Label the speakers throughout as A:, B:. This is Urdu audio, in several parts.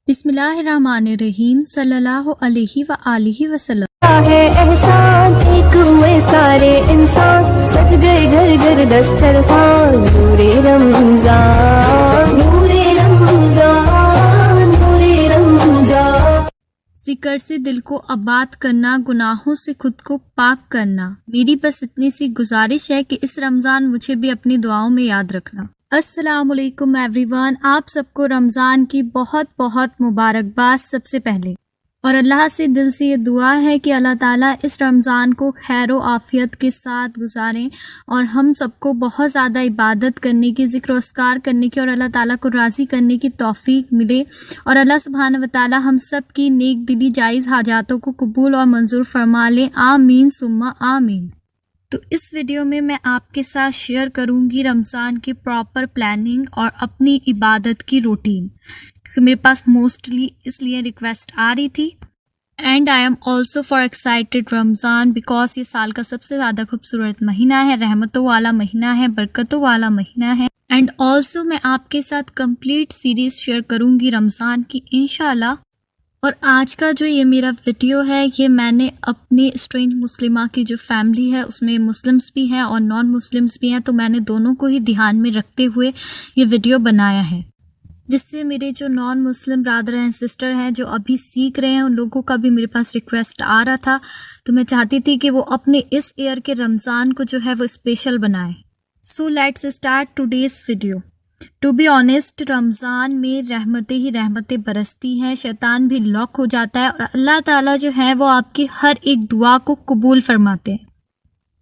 A: بسم اللہ الرحمن الرحیم صلی اللہ علیہ وآلہ وسلم۔
B: ہے احسان ایک ہوئے سارے انسان، سج گئے گھر گھر دسترخوان، نور رمضان نور رمضان نور رمضان۔
A: ذکر سے دل کو آباد کرنا، گناہوں سے خود کو پاک کرنا۔ میری بس اتنی سی گزارش ہے کہ اس رمضان مجھے بھی اپنی دعاؤں میں یاد رکھنا۔ السلام علیکم ایوری ون، آپ سب کو رمضان کی بہت بہت مبارکباد سب سے پہلے، اور اللہ سے دل سے یہ دعا ہے کہ اللہ تعالیٰ اس رمضان کو خیر و عافیت کے ساتھ گزاریں اور ہم سب کو بہت زیادہ عبادت کرنے کی، ذکر و اذکار کرنے کی اور اللہ تعالیٰ کو راضی کرنے کی توفیق ملے، اور اللہ سبحانہ و تعالیٰ ہم سب کی نیک دلی جائز حاجاتوں کو قبول اور منظور فرما لیں، آمین ثم آمین۔ تو اس ویڈیو میں آپ کے ساتھ شیئر کروں گی رمضان کی پراپر پلاننگ اور اپنی عبادت کی روٹین، کیونکہ میرے پاس موسٹلی اس لیے ریکویسٹ آ رہی تھی۔ And I am also for excited Ramzan because یہ سال کا سب سے زیادہ خوبصورت مہینہ ہے، رحمتوں والا مہینہ ہے، برکتوں والا مہینہ ہے۔ اینڈ آلسو میں آپ کے ساتھ کمپلیٹ سیریز شیئر کروں گی رمضان کی انشاءاللہ۔ اور آج کا جو یہ میرا ویڈیو ہے، یہ میں نے اپنی اسٹرینج مسلمہ کی جو فیملی ہے اس میں مسلمس بھی ہیں اور نان مسلمس بھی ہیں، تو میں نے دونوں کو ہی دھیان میں رکھتے ہوئے یہ ویڈیو بنایا ہے، جس سے میرے جو نان مسلم برادر ہیں، سسٹر ہیں، جو ابھی سیکھ رہے ہیں، ان لوگوں کا بھی میرے پاس ریکویسٹ آ رہا تھا، تو میں چاہتی تھی کہ وہ اپنے اس ایئر کے رمضان کو جو ہے وہ اسپیشل بنائیں۔ So let's start today's video. To be honest, Ramzan میں رحمتیں ہی رحمتیں برستی ہیں، شیطان بھی لاک ہو جاتا ہے، اور اللہ تعالیٰ جو ہے وہ آپ کی ہر ایک دعا کو قبول فرماتے ہیں،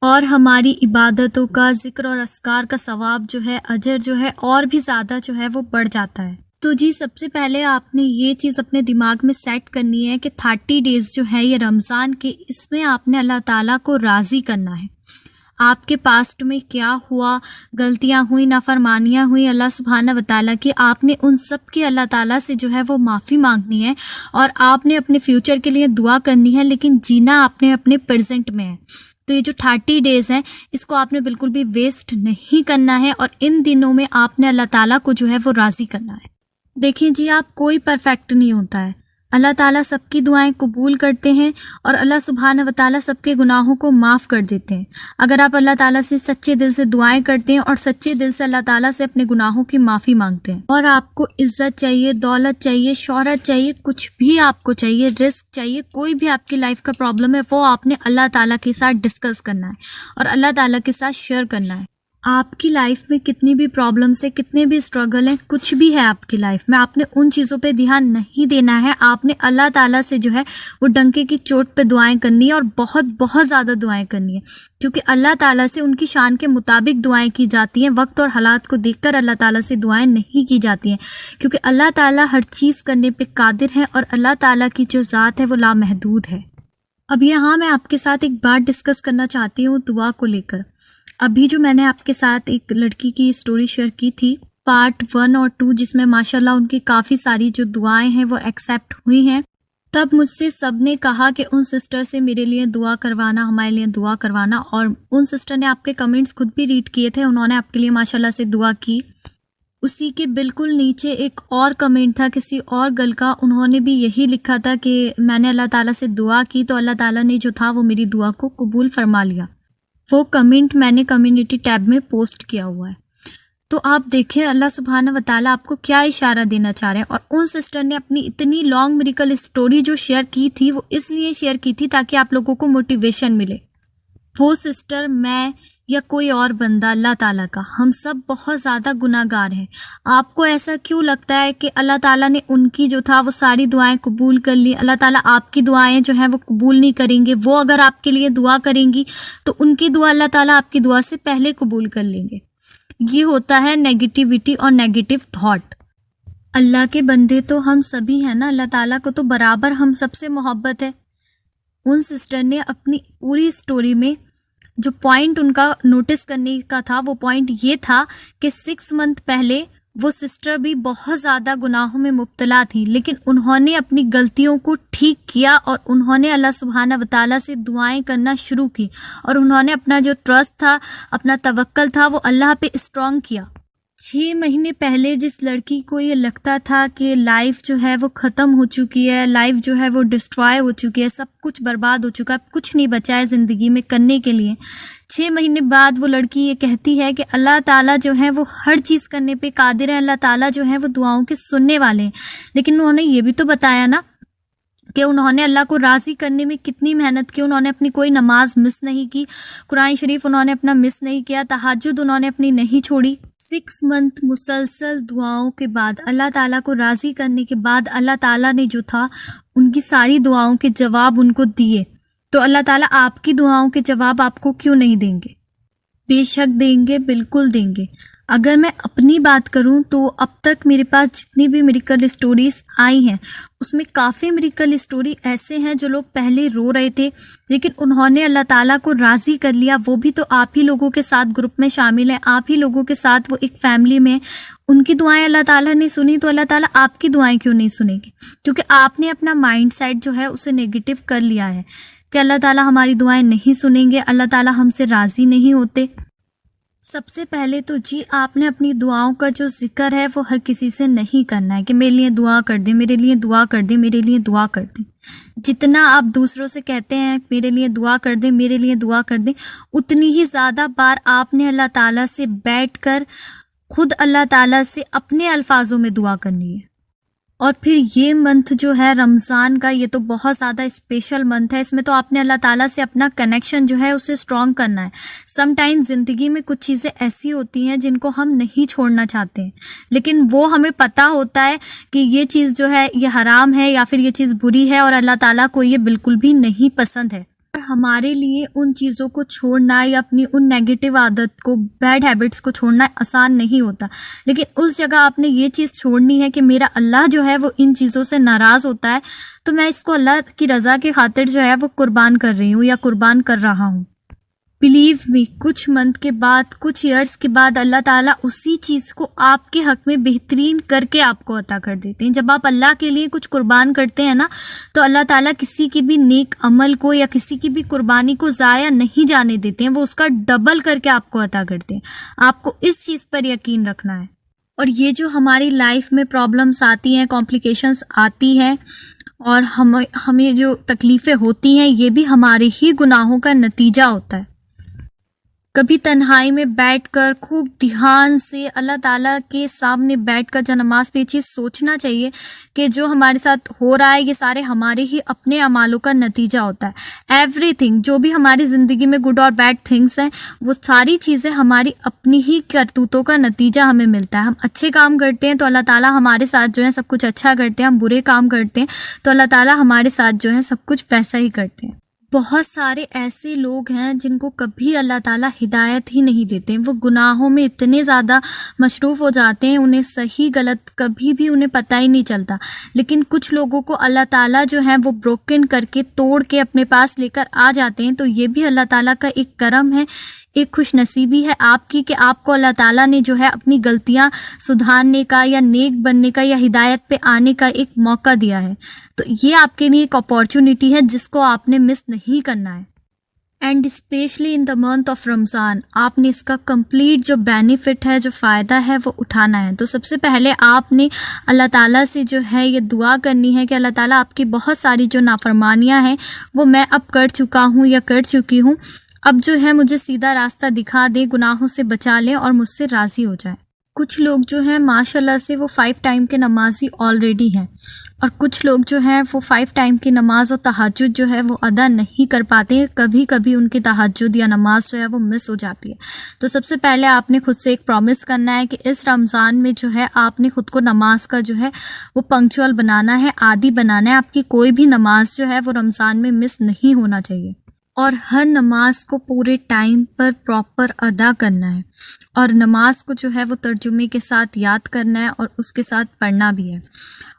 A: اور ہماری عبادتوں کا، ذکر اور اذکار کا ثواب جو ہے، اجر جو ہے اور بھی زیادہ جو ہے وہ بڑھ جاتا ہے۔ تو جی سب سے پہلے آپ نے یہ چیز اپنے دماغ میں سیٹ کرنی ہے کہ 30 ڈیز جو ہے یہ رمضان کے، اس میں آپ نے اللہ تعالیٰ کو راضی کرنا ہے۔ آپ کے پاسٹ میں کیا ہوا، غلطیاں ہوئیں، نافرمانیاں ہوئیں اللہ سبحانہ و تعالیٰ کی، آپ نے ان سب کی اللہ تعالیٰ سے جو ہے وہ معافی مانگنی ہے، اور آپ نے اپنے فیوچر کے لیے دعا کرنی ہے، لیکن جینا آپ نے اپنے پریزنٹ میں ہے۔ تو یہ جو 30 ڈیز ہیں اس کو آپ نے بالکل بھی ویسٹ نہیں کرنا ہے، اور ان دنوں میں آپ نے اللہ تعالیٰ کو جو ہے وہ راضی کرنا ہے۔ دیکھیں جی، آپ کوئی پرفیکٹ نہیں ہوتا ہے، اللہ تعالیٰ سب کی دعائیں قبول کرتے ہیں، اور اللہ سبحانہ و تعالیٰ سب کے گناہوں کو معاف کر دیتے ہیں۔ اگر آپ اللہ تعالیٰ سے سچے دل سے دعائیں کرتے ہیں اور سچے دل سے اللہ تعالیٰ سے اپنے گناہوں کی معافی مانگتے ہیں، اور آپ کو عزت چاہیے، دولت چاہیے، شہرت چاہیے، کچھ بھی آپ کو چاہیے، رزق چاہیے، کوئی بھی آپ کی لائف کا پرابلم ہے، وہ آپ نے اللہ تعالیٰ کے ساتھ ڈسکس کرنا ہے اور اللہ تعالیٰ کے ساتھ شیئر کرنا ہے۔ آپ کی لائف میں کتنی بھی پرابلمس ہیں، کتنے بھی اسٹرگل ہیں، کچھ بھی ہے آپ کی لائف میں، آپ نے ان چیزوں پہ دھیان نہیں دینا ہے، آپ نے اللہ تعالیٰ سے جو ہے وہ ڈنکے کی چوٹ پہ دعائیں کرنی ہے، اور بہت بہت زیادہ دعائیں کرنی ہے، کیونکہ اللہ تعالیٰ سے ان کی شان کے مطابق دعائیں کی جاتی ہیں، وقت اور حالات کو دیکھ کر اللہ تعالیٰ سے دعائیں نہیں کی جاتی ہیں، کیونکہ اللہ تعالیٰ ہر چیز کرنے پہ قادر ہے، اور اللہ تعالیٰ کی جو ذات ہے وہ لامحدود ہے۔ اب یہاں میں آپ کے ساتھ ایک بات ڈسکس کرنا چاہتی ہوں دعا کو لے کر۔ ابھی جو میں نے آپ کے ساتھ ایک لڑکی کی اسٹوری شیئر کی تھی، پارٹ 1 اور 2، جس میں ماشاءاللہ ان کی کافی ساری جو دعائیں ہیں وہ ایکسیپٹ ہوئی ہیں، تب مجھ سے سب نے کہا کہ ان سسٹر سے میرے لیے دعا کروانا، ہمارے لیے دعا کروانا، اور ان سسٹر نے آپ کے کمنٹس خود بھی ریڈ کیے تھے، انہوں نے آپ کے لیے ماشاءاللہ سے دعا کی۔ اسی کے بالکل نیچے ایک اور کمنٹ تھا کسی اور گرل کا، انہوں نے بھی یہی لکھا تھا کہ میں نے اللہ تعالیٰ سے دعا کی تو اللہ تعالیٰ نے جو تھا وہ میری دعا کو قبول فرما لیا۔ وہ کمنٹ میں نے کمیونٹی ٹیب میں پوسٹ کیا ہوا ہے۔ تو آپ دیکھیں اللہ سبحانہ و تعالیٰ آپ کو کیا اشارہ دینا چاہ رہے ہیں، اور ان سسٹر نے اپنی اتنی لانگ میریکل اسٹوری جو شیئر کی تھی وہ اس لیے شیئر کی تھی تاکہ آپ لوگوں کو موٹیویشن ملے۔ وہ سسٹر، میں یا کوئی اور بندہ، اللہ تعالیٰ کا، ہم سب بہت زیادہ گناہ گار ہیں۔ آپ کو ایسا کیوں لگتا ہے کہ اللہ تعالیٰ نے ان کی جو تھا وہ ساری دعائیں قبول کر لی، اللہ تعالیٰ آپ کی دعائیں جو ہیں وہ قبول نہیں کریں گے؟ وہ اگر آپ کے لیے دعا کریں گی تو ان کی دعا اللہ تعالیٰ آپ کی دعا سے پہلے قبول کر لیں گے۔ یہ ہوتا ہے نیگیٹیوٹی اور نیگیٹو تھاٹ۔ اللہ کے بندے تو ہم سبھی ہیں نا، اللہ تعالیٰ کو تو برابر ہم سب سے محبت ہے۔ ان سسٹر نے اپنی پوری اسٹوری میں جو پوائنٹ ان کا نوٹس کرنے کا تھا، وہ پوائنٹ یہ تھا کہ 6 منتھ پہلے وہ سسٹر بھی بہت زیادہ گناہوں میں مبتلا تھی، لیکن انہوں نے اپنی غلطیوں کو ٹھیک کیا، اور انہوں نے اللہ سبحانہ و تعالیٰ سے دعائیں کرنا شروع کی، اور انہوں نے اپنا جو ٹرسٹ تھا، اپنا توکل تھا، وہ اللہ پہ اسٹرانگ کیا۔ 6 مہینے پہلے جس لڑکی کو یہ لگتا تھا کہ لائف جو ہے وہ ختم ہو چکی ہے، لائف جو ہے وہ ڈسٹرائے ہو چکی ہے، سب کچھ برباد ہو چکا ہے، کچھ نہیں بچا ہے زندگی میں کرنے کے لیے، 6 مہینے بعد وہ لڑکی یہ کہتی ہے کہ اللہ تعالیٰ جو ہے وہ ہر چیز کرنے پہ قادر ہے، اللہ تعالیٰ جو ہے وہ دعاؤں کے سننے والے ہیں۔ لیکن انہوں نے یہ بھی تو بتایا نا کہ انہوں نے اللہ کو راضی کرنے میں کتنی محنت کی، انہوں نے اپنی کوئی نماز مس نہیں کی، قرآن شریف انہوں نے اپنا مس نہیں کیا، تہجد انہوں نے اپنی نہیں چھوڑی۔ 6 منتھ مسلسل دعاؤں کے بعد، اللہ تعالیٰ کو راضی کرنے کے بعد، اللہ تعالیٰ نے جو تھا ان کی ساری دعاؤں کے جواب ان کو دیے۔ تو اللہ تعالیٰ آپ کی دعاؤں کے جواب آپ کو کیوں نہیں دیں گے؟ بے شک دیں گے، بالکل دیں گے۔ اگر میں اپنی بات کروں تو اب تک میرے پاس جتنی بھی میریکل اسٹوریز آئی ہیں اس میں کافی میریکل اسٹوری ایسے ہیں جو لوگ پہلے رو رہے تھے لیکن انہوں نے اللہ تعالیٰ کو راضی کر لیا، وہ بھی تو آپ ہی لوگوں کے ساتھ گروپ میں شامل ہیں، آپ ہی لوگوں کے ساتھ وہ ایک فیملی میں، ان کی دعائیں اللہ تعالیٰ نے سنی، تو اللہ تعالیٰ آپ کی دعائیں کیوں نہیں سنیں گے؟ کیونکہ آپ نے اپنا مائنڈ سیٹ جو ہے اسے نیگیٹو کر لیا ہے کہ اللہ تعالیٰ ہماری دعائیں نہیں سنیں گے، اللہ تعالیٰ ہم سے راضی نہیں ہوتے۔ سب سے پہلے تو جی آپ نے اپنی دعاؤں کا جو ذکر ہے وہ ہر کسی سے نہیں کرنا ہے کہ میرے لیے دعا کر دیں، میرے لیے دعا کر دیں، میرے لیے دعا کر دیں۔ جتنا آپ دوسروں سے کہتے ہیں میرے لیے دعا کر دیں، میرے لیے دعا کر دیں، اتنی ہی زیادہ بار آپ نے اللہ تعالیٰ سے بیٹھ کر خود اللہ تعالیٰ سے اپنے الفاظوں میں دعا کرنی ہے۔ اور پھر یہ منتھ جو ہے رمضان کا، یہ تو بہت زیادہ اسپیشل منتھ ہے، اس میں تو آپ نے اللہ تعالیٰ سے اپنا کنیکشن جو ہے اسے اسٹرانگ کرنا ہے۔ سم ٹائم زندگی میں کچھ چیزیں ایسی ہوتی ہیں جن کو ہم نہیں چھوڑنا چاہتے ہیں لیکن وہ ہمیں پتہ ہوتا ہے کہ یہ چیز جو ہے یہ حرام ہے یا پھر یہ چیز بری ہے اور اللہ تعالیٰ کو یہ بالکل بھی نہیں پسند ہے۔ ہمارے لیے ان چیزوں کو چھوڑنا یا اپنی ان نیگیٹو عادت کو، بیڈ ہیبٹس کو چھوڑنا آسان نہیں ہوتا، لیکن اس جگہ آپ نے یہ چیز چھوڑنی ہے کہ میرا اللہ جو ہے وہ ان چیزوں سے ناراض ہوتا ہے تو میں اس کو اللہ کی رضا کی خاطر جو ہے وہ قربان کر رہی ہوں یا قربان کر رہا ہوں۔ بلیو می، کچھ منتھ کے بعد، کچھ ایئرس کے بعد اللہ تعالیٰ اسی چیز کو آپ کے حق میں بہترین کر کے آپ کو عطا کر دیتے ہیں۔ جب آپ اللہ کے لیے کچھ قربان کرتے ہیں نا تو اللہ تعالیٰ کسی کی بھی نیک عمل کو یا کسی کی بھی قربانی کو ضائع نہیں جانے دیتے ہیں، وہ اس کا ڈبل کر کے آپ کو عطا کرتے ہیں۔ آپ کو اس چیز پر یقین رکھنا ہے۔ اور یہ جو ہماری لائف میں پرابلمس آتی ہیں، کمپلیکیشنس آتی ہیں اور ہمیں جو تکلیفیں ہوتی ہیں یہ بھی ہمارے ہی گناہوں کا نتیجہ ہوتا ہے۔ کبھی تنہائی میں بیٹھ کر خوب دھیان سے اللہ تعالیٰ کے سامنے بیٹھ کر جب نماز پہ یہ چیز سوچنا چاہیے کہ جو ہمارے ساتھ ہو رہا ہے یہ سارے ہمارے ہی اپنے اعمالوں کا نتیجہ ہوتا ہے۔ ایوری تھنگ، جو بھی ہماری زندگی میں گڈ اور بیڈ تھنگس ہیں وہ ساری چیزیں ہماری اپنی ہی کرتوتوں کا نتیجہ ہمیں ملتا ہے۔ ہم اچھے کام کرتے ہیں تو اللہ تعالیٰ ہمارے ساتھ جو ہے سب کچھ اچھا کرتے ہیں، ہم برے کام کرتے ہیں تو اللہ تعالیٰ ہمارے ساتھ جو ہے سب کچھ ویسا ہی کرتے ہیں۔ بہت سارے ایسے لوگ ہیں جن کو کبھی اللہ تعالیٰ ہدایت ہی نہیں دیتے، وہ گناہوں میں اتنے زیادہ مصروف ہو جاتے ہیں انہیں صحیح غلط کبھی بھی انہیں پتہ ہی نہیں چلتا۔ لیکن کچھ لوگوں کو اللہ تعالیٰ جو ہے وہ بروکن کر کے توڑ کے اپنے پاس لے کر آ جاتے ہیں، تو یہ بھی اللہ تعالیٰ کا ایک کرم ہے، ایک خوش نصیبی ہے آپ کی کہ آپ کو اللہ تعالیٰ نے جو ہے اپنی غلطیاں سدھارنے کا یا نیک بننے کا یا ہدایت پہ آنے کا ایک موقع دیا ہے۔ تو یہ آپ کے لیے ایک اپارچونٹی ہے جس کو آپ نے مس نہیں کرنا ہے۔ And especially in the month of Ramzan آپ نے اس کا کمپلیٹ جو بینیفٹ ہے، جو فائدہ ہے وہ اٹھانا ہے۔ تو سب سے پہلے آپ نے اللہ تعالیٰ سے جو ہے یہ دعا کرنی ہے کہ اللہ تعالیٰ آپ کی بہت ساری جو نافرمانیاں ہیں وہ میں اب کر چکا ہوں یا کر چکی ہوں، اب جو ہے مجھے سیدھا راستہ دکھا دیں، گناہوں سے بچا لیں اور مجھ سے راضی ہو جائیں۔ کچھ لوگ جو ہیں ماشاء اللہ سے وہ 5 ٹائم کے نمازی آلریڈی ہیں، اور کچھ لوگ جو ہیں وہ 5 ٹائم کی نماز اور تہجد جو ہے وہ ادا نہیں کر پاتے، کبھی کبھی ان کی تہجد یا نماز جو ہے وہ مس ہو جاتی ہے۔ تو سب سے پہلے آپ نے خود سے ایک پرومس کرنا ہے کہ اس رمضان میں جو ہے آپ نے خود کو نماز کا جو ہے وہ پنکچوئل بنانا ہے، عادی بنانا ہے۔ آپ کی کوئی بھی نماز جو ہے وہ رمضان میں مس نہیں ہونا چاہیے، اور ہر نماز کو پورے ٹائم پر پراپر ادا کرنا ہے، اور نماز کو جو ہے وہ ترجمے کے ساتھ یاد کرنا ہے اور اس کے ساتھ پڑھنا بھی ہے۔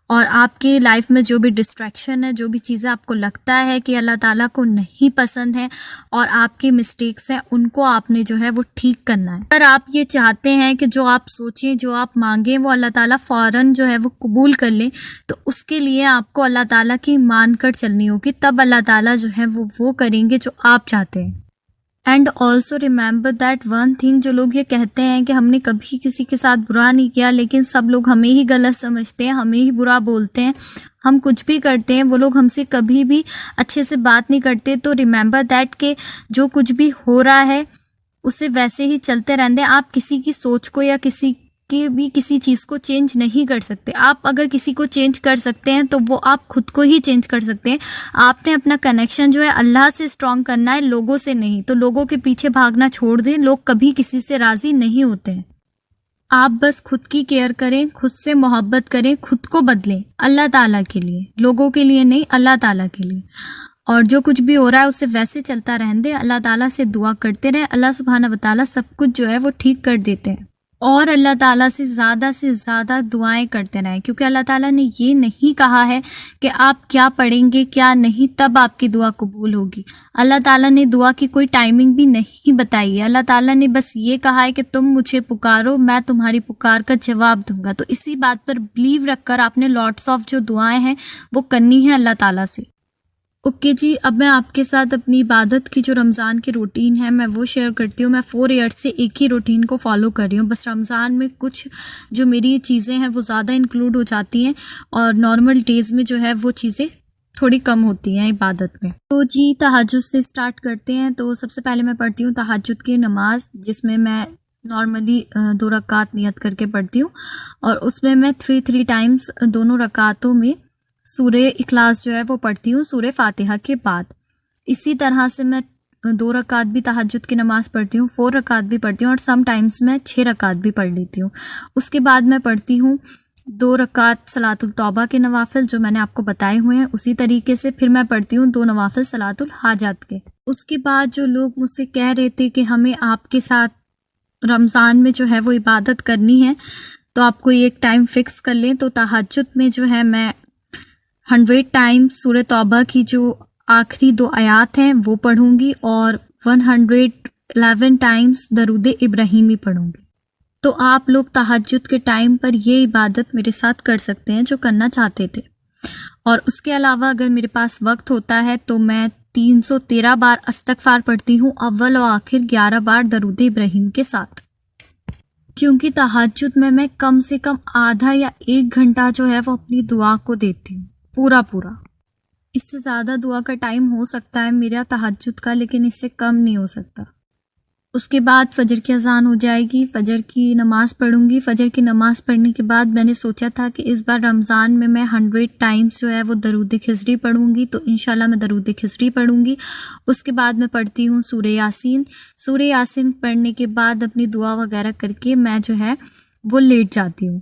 A: اور آپ کی لائف میں جو بھی ڈسٹریکشن ہے، جو بھی چیزیں آپ کو لگتا ہے کہ اللہ تعالیٰ کو نہیں پسند ہے اور آپ کی مسٹیکس ہیں، ان کو آپ نے جو ہے وہ ٹھیک کرنا ہے۔ اگر آپ یہ چاہتے ہیں کہ جو آپ سوچیں، جو آپ مانگیں وہ اللہ تعالیٰ فوراً جو ہے وہ قبول کر لیں، تو اس کے لیے آپ کو اللہ تعالیٰ کی مان کر چلنی ہوگی، تب اللہ تعالیٰ جو ہے وہ کریں گے جو آپ چاہتے ہیں۔ And also remember that one thing, جو لوگ یہ کہتے ہیں کہ ہم نے کبھی کسی کے ساتھ برا نہیں کیا لیکن سب لوگ ہمیں ہی غلط سمجھتے ہیں، ہمیں ہی برا بولتے ہیں، ہم کچھ بھی کرتے ہیں وہ لوگ ہم سے کبھی بھی اچھے سے بات نہیں کرتے، تو ریممبر دیٹ کہ جو کچھ بھی ہو رہا ہے اسے ویسے ہی چلتے رہنے دیں۔ آپ کسی کی سوچ کو یا کسی کی بھی کسی چیز کو چینج نہیں کر سکتے۔ آپ اگر کسی کو چینج کر سکتے ہیں تو وہ آپ خود کو ہی چینج کر سکتے ہیں۔ آپ نے اپنا کنیکشن جو ہے اللہ سے اسٹرانگ کرنا ہے، لوگوں سے نہیں۔ تو لوگوں کے پیچھے بھاگنا چھوڑ دیں، لوگ کبھی کسی سے راضی نہیں ہوتے ہیں۔ آپ بس خود کی کیئر کریں، خود سے محبت کریں، خود کو بدلیں اللہ تعالیٰ کے لیے، لوگوں کے لیے نہیں، اللہ تعالیٰ کے لیے۔ اور جو کچھ بھی ہو رہا ہے اسے ویسے چلتا رہنے دیں، اللہ تعالیٰ سے دعا کرتے رہیں، اللہ سبحانہ و تعالیٰ سب کچھ جو ہے وہ ٹھیک کر دیتے ہیں۔ اور اللہ تعالیٰ سے زیادہ دعائیں کرتے رہیں، کیونکہ اللہ تعالیٰ نے یہ نہیں کہا ہے کہ آپ کیا پڑھیں گے کیا نہیں تب آپ کی دعا قبول ہوگی۔ اللہ تعالیٰ نے دعا کی کوئی ٹائمنگ بھی نہیں بتائی ہے، اللہ تعالیٰ نے بس یہ کہا ہے کہ تم مجھے پکارو، میں تمہاری پکار کا جواب دوں گا۔ تو اسی بات پر بلیو رکھ کر آپ نے لاٹس آف جو دعائیں ہیں وہ کرنی ہیں اللہ تعالیٰ سے۔ اوکے جی، اب میں آپ کے ساتھ اپنی عبادت کی جو رمضان کی روٹین ہے میں وہ شیئر کرتی ہوں۔ میں 4 ایئرس سے ایک ہی روٹین کو فالو کر رہی ہوں، بس رمضان میں کچھ جو میری چیزیں ہیں وہ زیادہ انکلوڈ ہو جاتی ہیں اور نارمل ڈیز میں جو ہے وہ چیزیں تھوڑی کم ہوتی ہیں عبادت میں۔ تو جی تہجد سے اسٹارٹ کرتے ہیں۔ تو سب سے پہلے میں پڑھتی ہوں تہجد کی نماز، جس میں نارملی 2 رکعت نیت کر کے پڑھتی ہوں، اور اس میں 3 ٹائمز دونوں رکعتوں میں سورہ اخلاص جو ہے وہ پڑھتی ہوں سورہ فاتحہ کے بعد۔ اسی طرح سے میں 2 رکعت بھی تہجد کی نماز پڑھتی ہوں، 4 رکعت بھی پڑھتی ہوں، اور سم ٹائمز میں 6 رکعت بھی پڑھ لیتی ہوں۔ اس کے بعد میں پڑھتی ہوں 2 رکعت صلاۃ التوبہ کے نوافل جو میں نے آپ کو بتائے ہوئے ہیں، اسی طریقے سے پھر میں پڑھتی ہوں 2 نوافل صلاۃ الحاجات کے۔ اس کے بعد جو لوگ مجھ سے کہہ رہے تھے کہ ہمیں آپ کے ساتھ رمضان میں جو ہے وہ عبادت کرنی ہے تو آپ کو ایک ٹائم فکس کر لیں، تو تہجد میں جو ہے میں 100 ٹائم سورہ توبہ کی جو آخری 2 آیات ہیں وہ پڑھوں گی، اور 111 ٹائمز درود ابراہیمی پڑھوں گی۔ تو آپ لوگ تہجد کے ٹائم پر یہ عبادت میرے ساتھ کر سکتے ہیں جو کرنا چاہتے تھے۔ اور اس کے علاوہ اگر میرے پاس وقت ہوتا ہے تو میں 313 بار استغفار پڑھتی ہوں، اول و آخر 11 بار درود ابراہیم کے ساتھ، کیونکہ تہجد میں کم سے کم آدھا یا 1 گھنٹہ جو ہے وہ اپنی دعا کو دیتی ہوں، پورا۔ اس سے زیادہ دعا کا ٹائم ہو سکتا ہے میرا تہجد کا، لیکن اس سے کم نہیں ہو سکتا۔ اس کے بعد فجر کی اذان ہو جائے گی، فجر کی نماز پڑھوں گی۔ فجر کی نماز پڑھنے کے بعد میں نے سوچا تھا کہ اس بار رمضان میں 100 ٹائمز جو ہے وہ درود خضری پڑھوں گی، تو انشاءاللہ میں درود خضری پڑھوں گی۔ اس کے بعد میں پڑھتی ہوں سورہ یاسین۔ سورہ یاسین پڑھنے کے بعد اپنی دعا وغیرہ کر کے میں جو ہے وہ لیٹ جاتی ہوں،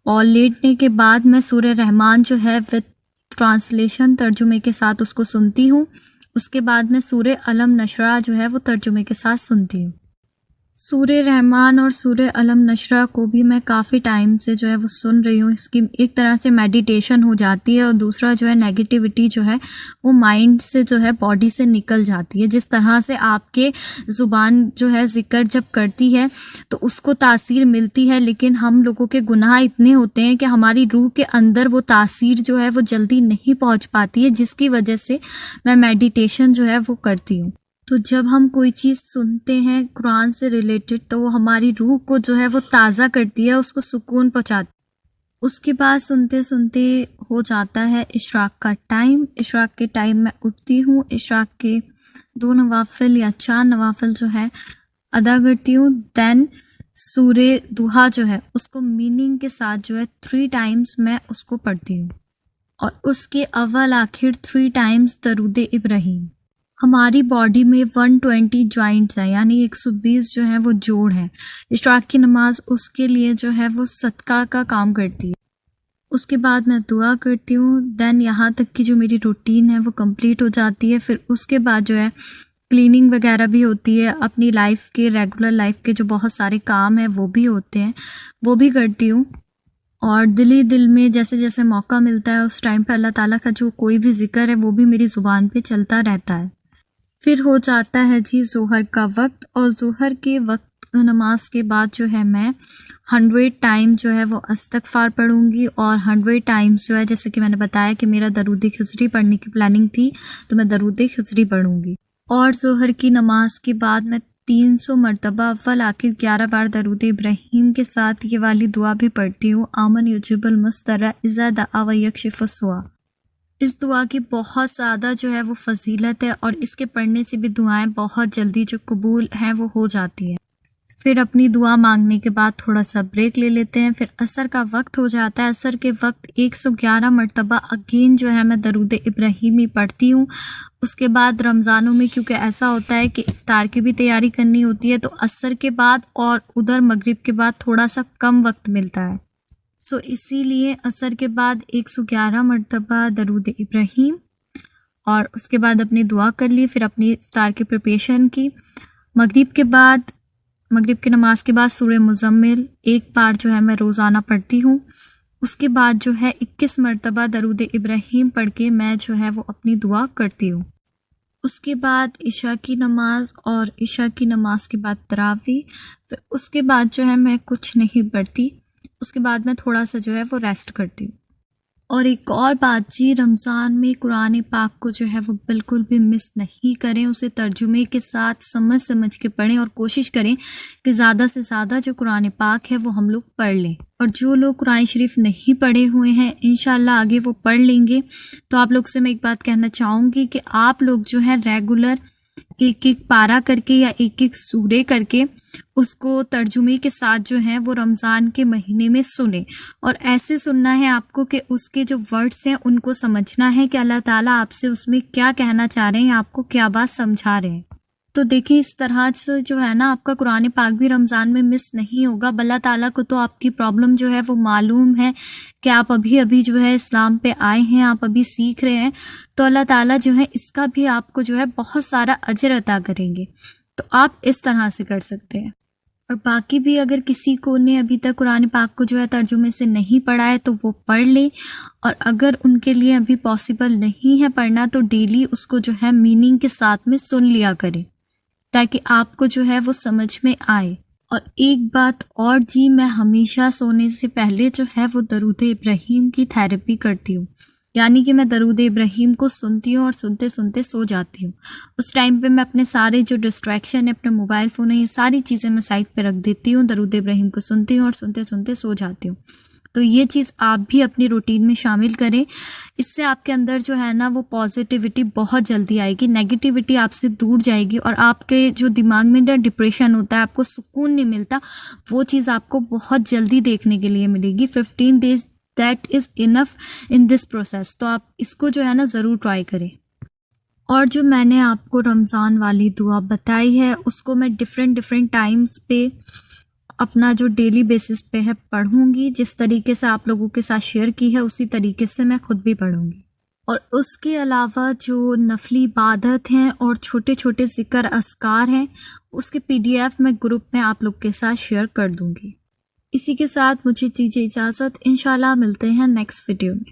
A: اور لیٹنے کے بعد میں سورہ رحمان جو ہے وتھ ٹرانسلیشن ترجمے کے ساتھ اس کو سنتی ہوں۔ اس کے بعد میں سورہ علم نشرہ جو ہے وہ ترجمے کے ساتھ سنتی ہوں۔ سورہ رحمان اور سورہ علم نشرہ کو بھی میں کافی ٹائم سے جو ہے وہ سن رہی ہوں۔ اس کی ایک طرح سے میڈیٹیشن ہو جاتی ہے، اور دوسرا جو ہے نیگیٹیوٹی جو ہے وہ مائنڈ سے جو ہے باڈی سے نکل جاتی ہے۔ جس طرح سے آپ کے زبان جو ہے ذکر جب کرتی ہے تو اس کو تاثیر ملتی ہے، لیکن ہم لوگوں کے گناہ اتنے ہوتے ہیں کہ ہماری روح کے اندر وہ تاثیر جو ہے وہ جلدی نہیں پہنچ پاتی ہے، جس کی وجہ سے میں میڈیٹیشن جو ہے وہ کرتی ہوں۔ تو جب ہم کوئی چیز سنتے ہیں قرآن سے ریلیٹڈ تو وہ ہماری روح کو جو ہے وہ تازہ کرتی ہے، اس کو سکون پہنچاتی ہے۔ اس کے بعد سنتے سنتے ہو جاتا ہے عشراق کا ٹائم۔ عشراق کے ٹائم میں اٹھتی ہوں، عشراق کے 2 نوافل یا 4 نوافل جو ہے ادا کرتی ہوں۔ دین سورہ دوحہ جو ہے اس کو میننگ کے ساتھ جو ہے 3 ٹائمز میں اس کو پڑھتی ہوں، اور اس کے اول آخر 3 ٹائمز درود ابراہیم۔ ہماری باڈی میں 120 جوائنٹس ہیں، یعنی 120 جو ہیں وہ جوڑ ہیں۔ عشراق کی نماز اس کے لیے جو ہے وہ صدقہ کا کام کرتی ہے۔ اس کے بعد میں دعا کرتی ہوں، دین یہاں تک کی جو میری روٹین ہے وہ کمپلیٹ ہو جاتی ہے۔ پھر اس کے بعد جو ہے کلیننگ وغیرہ بھی ہوتی ہے، اپنی لائف کے ریگولر لائف کے جو بہت سارے کام ہیں وہ بھی ہوتے ہیں، وہ بھی کرتی ہوں۔ اور دل میں جیسے جیسے موقع ملتا ہے اس ٹائم پہ اللہ تعالیٰ کا جو کوئی بھی ذکر ہے وہ بھی میری زبان پہ چلتا رہتا ہے۔ پھر ہو جاتا ہے جی ظہر کا وقت، اور ظہر کے وقت نماز کے بعد جو ہے میں 100 ٹائم جو ہے وہ استغفار پڑھوں گی، اور 100 ٹائمز جو ہے جیسے کہ میں نے بتایا کہ میرا درود خضری پڑھنے کی پلاننگ تھی تو میں درود خضری پڑھوں گی۔ اور ظہر کی نماز کے بعد میں 300 مرتبہ اول آخر 11 بار درود ابراہیم کے ساتھ یہ والی دعا بھی پڑھتی ہوں، آمن یجیب المضطر اذا دعا و یکشف السوء۔ اس دعا کی بہت زیادہ جو ہے وہ فضیلت ہے، اور اس کے پڑھنے سے بھی دعائیں بہت جلدی جو قبول ہیں وہ ہو جاتی ہیں۔ پھر اپنی دعا مانگنے کے بعد تھوڑا سا بریک لے لیتے ہیں، پھر عصر کا وقت ہو جاتا ہے۔ عصر کے وقت 111 مرتبہ اگین جو ہے میں درود ابراہیمی پڑھتی ہوں۔ اس کے بعد رمضانوں میں کیونکہ ایسا ہوتا ہے کہ افطار کی بھی تیاری کرنی ہوتی ہے، تو عصر کے بعد اور ادھر مغرب کے بعد تھوڑا سا کم وقت ملتا ہے، اسی لیے عصر کے بعد 111 مرتبہ درود ابراہیم، اور اس کے بعد اپنی دعا کر لی، پھر اپنی افطار کی پریپریشن کی۔ مغرب کی نماز کے بعد سورہ مزمل ایک بار جو ہے میں روزانہ پڑھتی ہوں۔ اس کے بعد جو ہے 21 مرتبہ درود ابراہیم پڑھ کے میں جو ہے وہ اپنی دعا کرتی ہوں۔ اس کے بعد عشاء کی نماز، اور عشاء کی نماز کے بعد تراویح، پھر اس کے بعد جو ہے میں کچھ نہیں پڑھتی، اس کے بعد میں تھوڑا سا جو ہے وہ ریسٹ کرتی ہوں۔ اور ایک اور بات جی، رمضان میں قرآن پاک کو جو ہے وہ بالکل بھی مس نہیں کریں، اسے ترجمے کے ساتھ سمجھ کے پڑھیں، اور کوشش کریں کہ زیادہ سے زیادہ جو قرآن پاک ہے وہ ہم لوگ پڑھ لیں۔ اور جو لوگ قرآن شریف نہیں پڑھے ہوئے ہیں انشاءاللہ آگے وہ پڑھ لیں گے۔ تو آپ لوگ سے میں ایک بات کہنا چاہوں گی کہ آپ لوگ جو ہے ریگولر ایک پارہ کر کے یا ایک سورے کر کے اس کو ترجمے کے ساتھ جو ہے وہ رمضان کے مہینے میں سنیں، اور ایسے سننا ہے آپ کو کہ اس کے جو ورڈز ہیں ان کو سمجھنا ہے کہ اللہ تعالیٰ آپ سے اس میں کیا کہنا چاہ رہے ہیں، آپ کو کیا بات سمجھا رہے ہیں۔ تو دیکھیں اس طرح سے جو ہے نا آپ کا قرآن پاک بھی رمضان میں مس نہیں ہوگا۔ اللہ تعالیٰ کو تو آپ کی پرابلم جو ہے وہ معلوم ہے کہ آپ ابھی جو ہے اسلام پہ آئے ہیں، آپ ابھی سیکھ رہے ہیں، تو اللہ تعالیٰ جو ہے اس کا بھی آپ کو جو ہے بہت سارا اجر عطا کریں گے۔ تو آپ اس طرح سے کر سکتے ہیں۔ اور باقی بھی اگر کسی کو نے ابھی تک قرآن پاک کو جو ہے ترجمے سے نہیں پڑھا ہے تو وہ پڑھ لیں، اور اگر ان کے لیے ابھی پاسبل نہیں ہے پڑھنا تو ڈیلی اس کو جو ہے میننگ کے ساتھ میں سن لیا کریں، تاکہ آپ کو جو ہے وہ سمجھ میں آئے۔ اور ایک بات اور جی، میں ہمیشہ سونے سے پہلے جو ہے وہ درود ابراہیم کی تھیراپی کرتی ہوں، یعنی کہ میں درود ابراہیم کو سنتی ہوں اور سنتے سنتے سو جاتی ہوں۔ اس ٹائم پہ میں اپنے سارے جو ڈسٹریکشن ہے، اپنے موبائل فون ہے، یہ ساری چیزیں میں سائڈ پہ رکھ دیتی ہوں، درود ابراہیم کو سنتی ہوں اور سنتے سنتے سو جاتی ہوں۔ تو یہ چیز آپ بھی اپنی روٹین میں شامل کریں، اس سے آپ کے اندر جو ہے نا وہ پازیٹیوٹی بہت جلدی آئے گی، نیگیٹیوٹی آپ سے دور جائے گی، اور آپ کے جو دماغ میں ڈپریشن ہوتا ہے، آپ کو سکون نہیں ملتا، وہ چیز آپ کو بہت جلدی دیکھنے کے لیے ملے گی۔ 15 days that is enough in this process. تو آپ اس کو جو ہے نا ضرور ٹرائی کریں۔ اور جو میں نے آپ کو رمضان والی دعا بتائی ہے اس کو میں ڈفرینٹ ٹائمز پہ اپنا جو ڈیلی بیسس پہ ہے پڑھوں گی، جس طریقے سے آپ لوگوں کے ساتھ شیئر کی ہے اسی طریقے سے میں خود بھی پڑھوں گی۔ اور اس کے علاوہ جو نفلی عبادت ہیں اور چھوٹے چھوٹے ذکر اذکار ہیں اس کے PDF میں گروپ میں آپ لوگ کے ساتھ شیئر کر دوں گی۔ اسی کے ساتھ مجھے دیجیے اجازت، انشاءاللہ ملتے ہیں نیکسٹ ویڈیو میں۔